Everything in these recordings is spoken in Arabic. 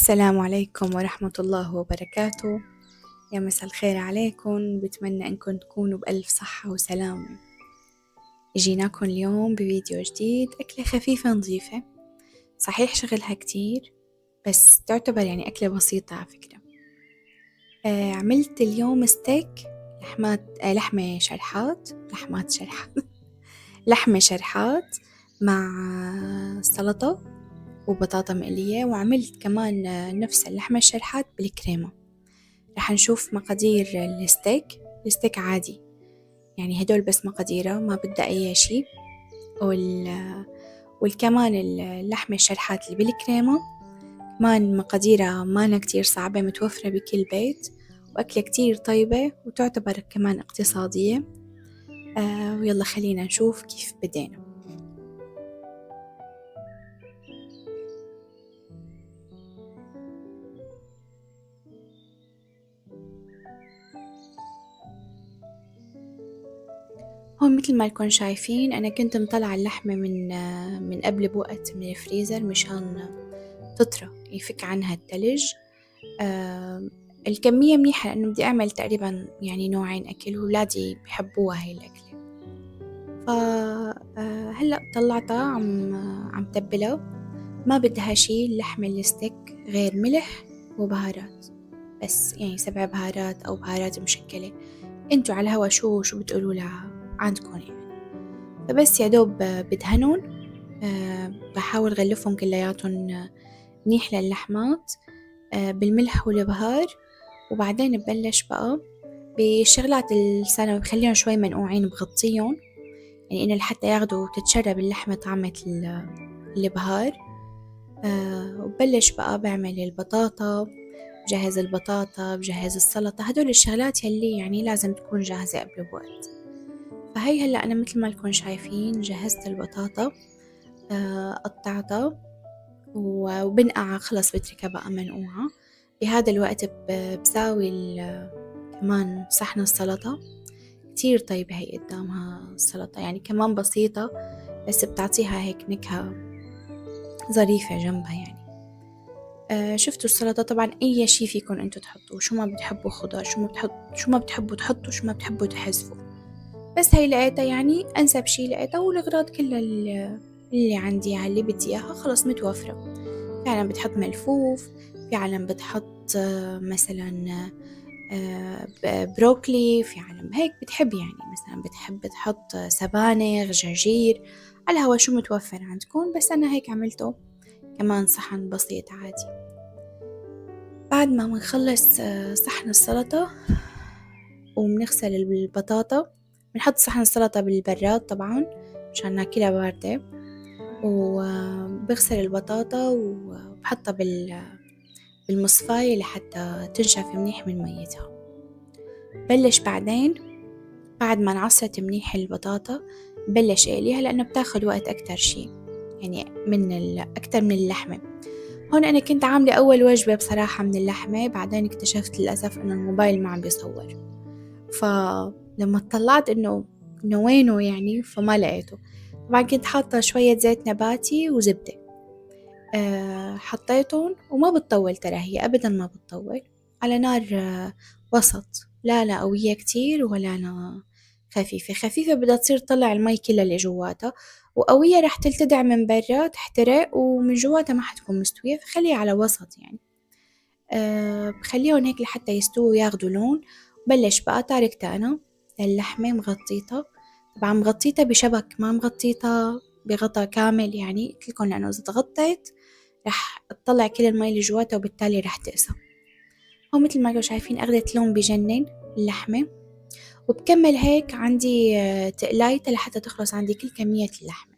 السلام عليكم ورحمة الله وبركاته. يا مساء الخير عليكم، بتمنى أنكم تكونوا بألف صحة وسلامة. جيناكم اليوم بفيديو جديد، أكلة خفيفة نظيفة، صحيح شغلها كتير بس تعتبر يعني أكلة بسيطة على فكرة. عملت اليوم ستيك لحمة شرحات لحمة شرحات مع سلطة وبطاطا مقلية، وعملت كمان نفس اللحمة الشرحات بالكريمة. رح نشوف مقادير الستيك عادي، يعني هدول بس مقاديره، ما بدها أي شي. والكمان اللحمة الشرحات اللي بالكريمة كمان مقاديرها مانا كتير صعبة، متوفرة بكل بيت، وأكلة كتير طيبة وتعتبر كمان اقتصادية. ويلا خلينا نشوف كيف بدينا. هون مثل ما لكم شايفين أنا كنت مطلعة اللحمة من قبل بوقت من الفريزر مشان تطرى يفك عنها التلج. الكمية منيحة لأنه بدي أعمل تقريبا يعني نوعين أكل، وولادي بحبوها هاي الأكلة. هلأ طلعتها عم تبلها، ما بدها شي اللحمة الستيك غير ملح وبهارات بس، يعني 7 بهارات أو بهارات مشكلة، انتو على الهوا شو بتقولوا لها عندكم يعني. فبس يا دوب بدهنون، بحاول غلفهم كلياتهم منيح للحمات بالملح والبهار، وبعدين ببلش بقى بالشغلات السنة، بخليهم شوي منقوعين بغطيهم، يعني إنه لحتى ياخدوا تتشرب اللحمة طعمة البهار. وببلش بقى بعمل البطاطا، بجهز البطاطا، بجهز السلطة، هدول الشغلات يلي يعني لازم تكون جاهزة قبل بوقت. فهي هلأ أنا مثل ما لكم شايفين جهزت البطاطا، قطعتها وبنقع، خلص بتركها بقى منقوعة. بهذا الوقت بساوي كمان صحن السلطة، كتير طيبة هي قدامها السلطة، يعني كمان بسيطة بس بتعطيها هيك نكهة ظريفة جنبها يعني. شفتوا السلطة طبعا أي شي فيكن انتو تحطوا، شو ما بتحبوا خضار، شو ما بتحبوا تحطوا، شو ما بتحبوا تحذفوا، بس هي لقيتها يعني أنسب شي لقيتها، والأغراض كلها اللي عندي اللي بدي إياها خلص متوفرة. في عالم بتحط ملفوف، في عالم بتحط مثلا بروكلي، في عالم هيك بتحب، يعني مثلا بتحب تحط سبانخ، جرجير، على هوا شو متوفر عندكم، بس أنا هيك عملته كمان صحن بسيط عادي. بعد ما بنخلص صحن السلطة وبنغسل البطاطا، بنحط صحن السلطة بالبراد طبعا مشان ناكلها باردة، وبغسل البطاطا وبحطها بالمصفاية لحتى تنشف منيح من ميتها. بلش بعدين بعد ما انعصرت منيح البطاطا بلش اقليها، لأنه بتاخد وقت أكتر شي، يعني أكتر من اللحمة. هون أنا كنت عاملة أول وجبة بصراحة من اللحمة، بعدين اكتشفت للأسف إنه الموبايل ما عم بيصور، فلما اطلعت إنه وينه يعني فما لقيته. طبعا كنت حاطة شوية زيت نباتي وزبدة، حطيتهم، وما بتطول ترى هي أبدا ما بتطول، على نار وسط، لا قوية كتير ولا أنا خفيفة بدها تصير تطلع المي كلها اللي جواتها، وقوية رح تلتدع من برا تحترق، ومن جواتها ما حتكون مستوية، فخليها على وسط يعني. بخليهم هيك لحتى يستووا وياخدوا لون. بلش بقى تاركتها أنا اللحمة مغطيتها، طبعا مغطيتها بشبك، ما مغطيتها بغطا كامل، يعني قلت لكم لأنه إذا ضغطت رح تطلع كل المي اللي جواتها وبالتالي رح تقسى. هو مثل ما شايفين أخذت لون بجنن اللحمة، وبكمل هيك عندي تقلايتها لحتى تخلص عندي كل كمية اللحمة.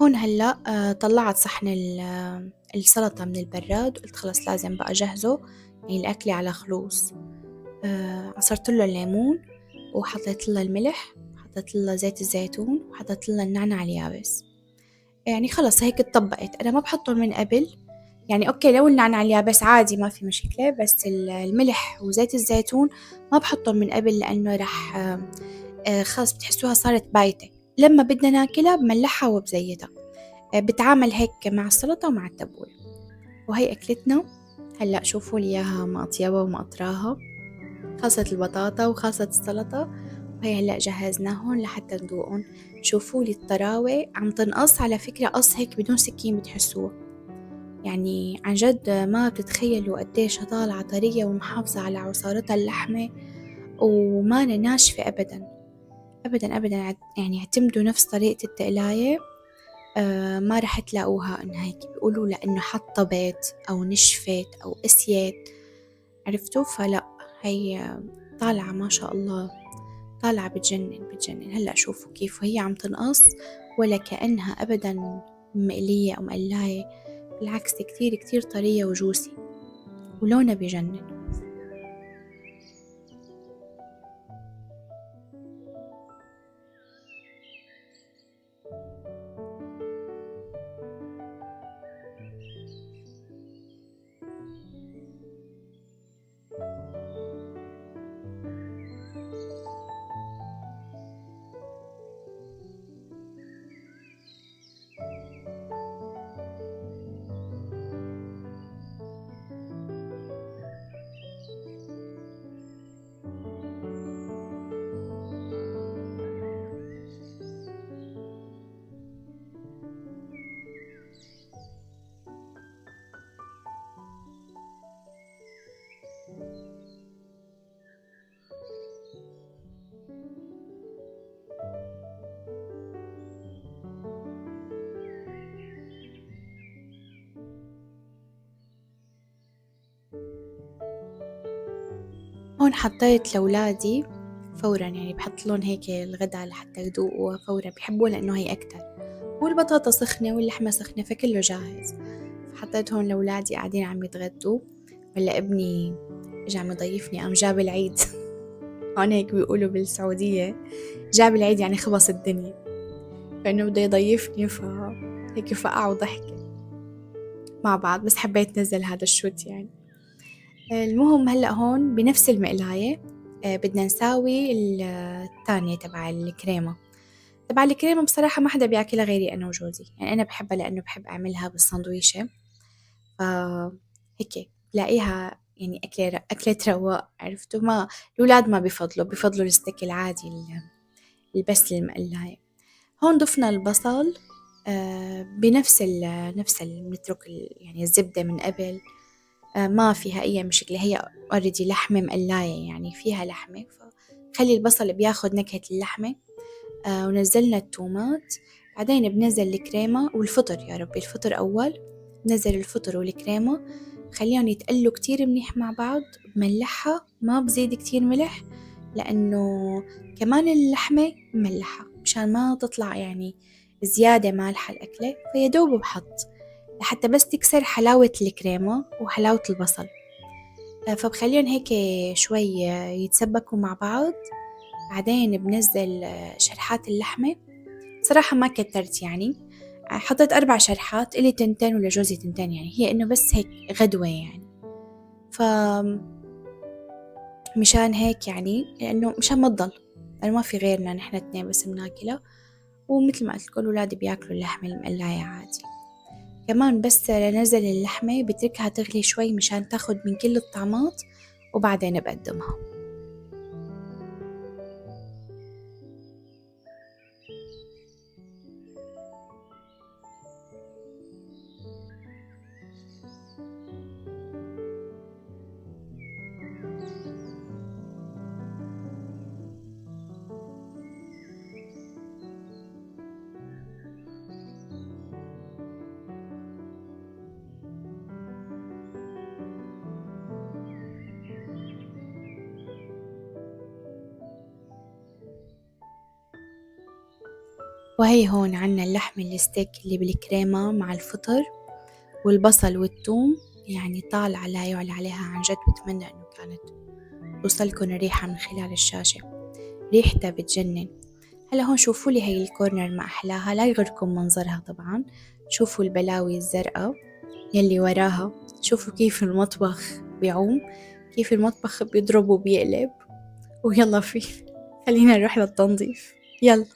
هون هلأ طلعت صحن السلطة من البراد، وقلت خلص لازم بقى جهزه، يعني الأكل على خلوص. عصرت له الليمون، وحطيت له الملح، حطيت لها زيت الزيتون وحطيت لها النعناع اليابس. يعني خلص هيك اتطبقت. أنا ما بحطهم من قبل، يعني أوكي لو النعناع اليابس عادي ما في مشكلة، بس الملح وزيت الزيتون ما بحطهم من قبل، لأنه رح خلص بتحسوها صارت بايتة. لما بدنا ناكلها بملحها وبزيتها. بتعامل هيك مع السلطة ومع التبول. وهي أكلتنا. هلأ شوفوا لي إياها مقطيبة ومقطراها. خلصت البطاطا وخلصت السلطة، وهي هلأ جهزناهن لحتى ندوقن. شوفوا لي الطراوة عم تنقص، على فكرة قص هيك بدون سكين بتحسوها، يعني عن جد ما بتتخيلوا قديش طالعة طرية ومحافظة على عصارتها اللحمة، وما ناشفة أبدا أبدا أبدا. يعني اعتمدوا نفس طريقة التقلاية. ما رح تلاقوها إنها هيك بيقولوا لأنه حطبت أو نشفت أو قسيت، عرفتوا؟ فلا، هي طالعة ما شاء الله، طالعة بتجنن بتجنن. هلأ شوفوا كيف وهي عم تنقص، ولا كأنها أبدا مقلية أو مقلاية، بالعكس كتير كتير طرية وجوسي، ولونها بجنن. هون حطيت لأولادي فورا، يعني بحط لهم هيك الغدا لحتى يذوقوا فورا، بيحبوا لأنه هي أكتر، والبطاطا سخنة واللحمة سخنة فكله جاهز. فحطيت هون لأولادي قاعدين عم يتغدوا. ولا ابني إجا عم يضيفني، قام جاب العيد. هون هيك بيقولوا بالسعودية، جاب العيد يعني خبص الدنيا، فإنه بده يضيفني، هيك فقع وضحكة مع بعض. بس حبيت نزل هذا الشوت يعني. المهم هلأ هون بنفس المقلاية بدنا نساوي الثانية تبع الكريمة. تبع الكريمة بصراحة ما حدا بياكلها غيري أنا وجوزي، يعني أنا بحبها لأنه بحب أعملها بالساندويشة. هيك لاقيها يعني أكلة رواق، عرفتوا؟ ما الأولاد ما بيفضلوا الستيك العادي البس المقلاية. هون ضفنا البصل بنفس بنترك يعني الزبدة من قبل. ما فيها أي مشكلة، هي already لحمة مقلاية، يعني فيها لحمة، فخلي البصل بياخد نكهة اللحمة. ونزلنا التومات، بعدين بنزل الكريمة والفطر. يا ربي الفطر أول، نزل الفطر والكريمة، خليهم يتقلوا كتير منيح مع بعض. بملحها، ما بزيد كتير ملح، لأنه كمان اللحمة مملحة مشان ما تطلع يعني زيادة مالحة الأكلة، فيدوب بحط لحتى بس تكسر حلاوة الكريمة وحلاوة البصل. فبخليهم هيك شوي يتسبكوا مع بعض. بعدين بنزل شرحات اللحمة. صراحة ما كترت يعني، حطيت 4 شرحات، إلي تنتين ولا جوزي تنتين، يعني هي إنه بس هيك غدوة يعني. ف مشان هيك يعني، لأنه مشان ما تضل، لأنه ما في غيرنا، نحن 2 بس بناكلها. ومثل ما قلت لكم الولاد بياكلوا اللحمة المقلاية عادي. كمان بس نزل اللحمة بتركها تغلي شوي مشان تاخد من كل الطعمات، وبعدين بقدمها. وهي هون عنا اللحم الستيك اللي بالكريمة مع الفطر والبصل والثوم، يعني طالعة لا يعلى عليها عن جد. بتمنى إنه كانت توصلكن الريحة من خلال الشاشة، ريحتها بتجنن. هلا هون شوفوا لي هي الكورنر ما أحلاها، لا يغركم منظرها طبعا. شوفوا البلاوي الزرقاء يلي وراها، شوفوا كيف المطبخ بيعوم، كيف المطبخ بيضرب وبيقلب. ويلا خلينا نروح للتنظيف، يلا.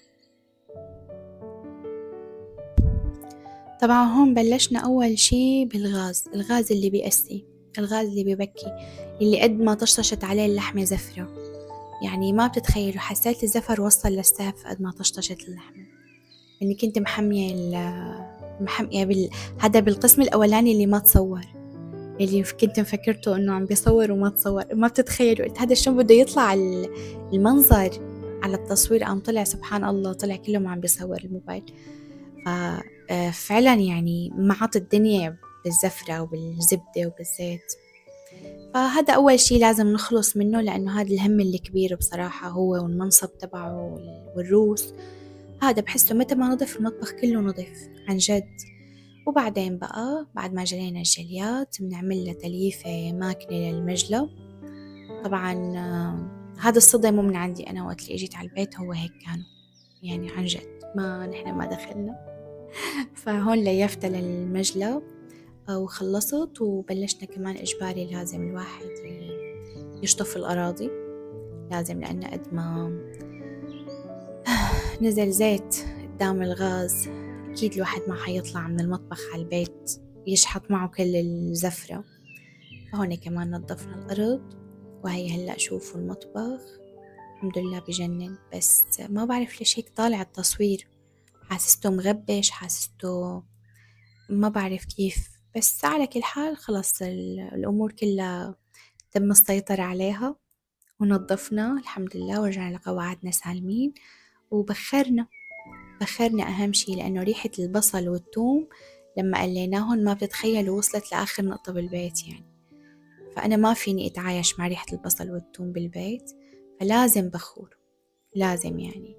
طبعا هون بلشنا أول شي بالغاز، الغاز اللي بيأسي، الغاز اللي بيبكي، اللي قد ما طشطشت عليه اللحمة زفرة، يعني ما بتتخيلوا، حسيت الزفر وصل للسقف قد ما طشطشت اللحمة. إني كنت محمية هذا بالقسم الأولاني اللي ما تصور، اللي كنت مفكرته إنه عم بيصور وما تصور. ما بتتخيلوا قلت هذا شلون بده يطلع المنظر على التصوير، قام طلع سبحان الله طلع كله ما عم بيصور الموبايل. ففعلا يعني معط الدنيا بالزفرة وبالزبدة وبالزيت. فهذا أول شي لازم نخلص منه، لأنه هذا الهم الكبير بصراحة، هو والمنصب تبعه والروس. هذا بحسه متى ما نضف المطبخ كله نضف عن جد. وبعدين بقى بعد ما جلينا الجليات بنعمل له تلييفة ماكنة للمجلة. طبعا هذا الصدى مو من عندي أنا، وقت اللي إجيت على البيت هو هيك كانوا، يعني عن جد نحن ما دخلنا. فهون ليفتها للمجلة وخلصت، وبلشنا كمان إجباري لازم الواحد يشطف الأراضي، لازم، لأن قد ما نزل زيت قدام الغاز أكيد الواحد ما حيطلع من المطبخ على البيت يشحط معه كل الزفرة. فهون كمان نظفنا الأرض. وهي هلأ شوفوا المطبخ الحمد لله بجنن، بس ما بعرف ليش هيك طالع التصوير، حاسسته مغبش، حاسسته ما بعرف كيف. بس على كل حال خلص الأمور كلها تم السيطرة عليها، ونظفنا الحمد لله ورجعنا لقواعدنا سالمين. وبخرنا أهم شي، لأنه ريحة البصل والثوم لما قليناهن ما بتتخيلوا وصلت لآخر نقطة بالبيت يعني. فأنا ما فيني أتعايش مع ريحة البصل والثوم بالبيت، فلازم بخور، لازم يعني.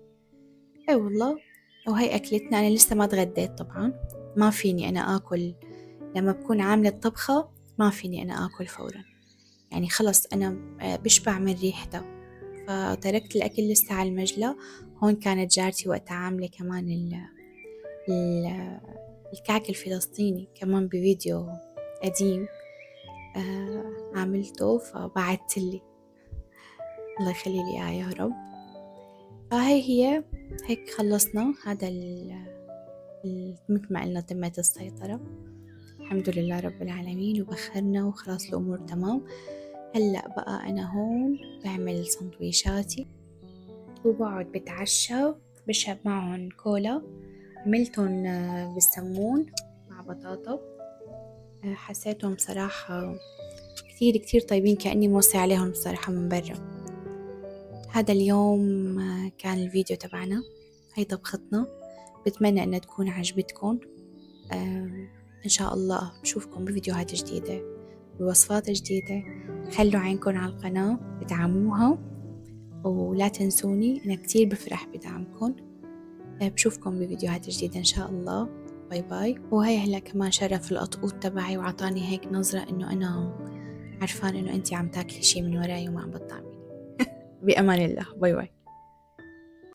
أي والله. وهي أكلتنا. أنا لسه ما تغديت طبعا، ما فيني أنا آكل لما بكون عاملة الطبخة، ما فيني أنا آكل فورا، يعني خلص أنا بشبع من ريحتها. فتركت الأكل لسه على المجلة. هون كانت جارتي وقتها عاملة كمان ال الكعك الفلسطيني كمان بفيديو قديم عملته، فبعتلي، الله يخلي لي يا رب. فهي هيك خلصنا هذا مثل ما قلنا تمت السيطرة الحمد لله رب العالمين، وبخرنا وخلاص الأمور تمام. هلأ بقى أنا هون بعمل سندويشاتي وبقعد بتعشى، بشرب معهم كولا، عملتهم بالسمون مع بطاطا. حسيتهم بصراحة كتير كتير طيبين، كأني موصي عليهم بصراحة من برا. هذا اليوم كان الفيديو تبعنا، هاي طبختنا، بتمنى أنها تكون عجبتكم. إن شاء الله بشوفكم بفيديوهات جديدة بوصفات جديدة. خلوا عينكم على القناة، ادعموها، ولا تنسوني، أنا كتير بفرح بدعمكم. بشوفكم بفيديوهات جديدة إن شاء الله. باي باي. وهي هلا كمان شرف القطقوط تبعي وعطاني هيك نظرة إنه أنا عرفان إنه أنتي عم تاكلي شي من وراي وما عم بتطعميني. بأمان الله، باي باي.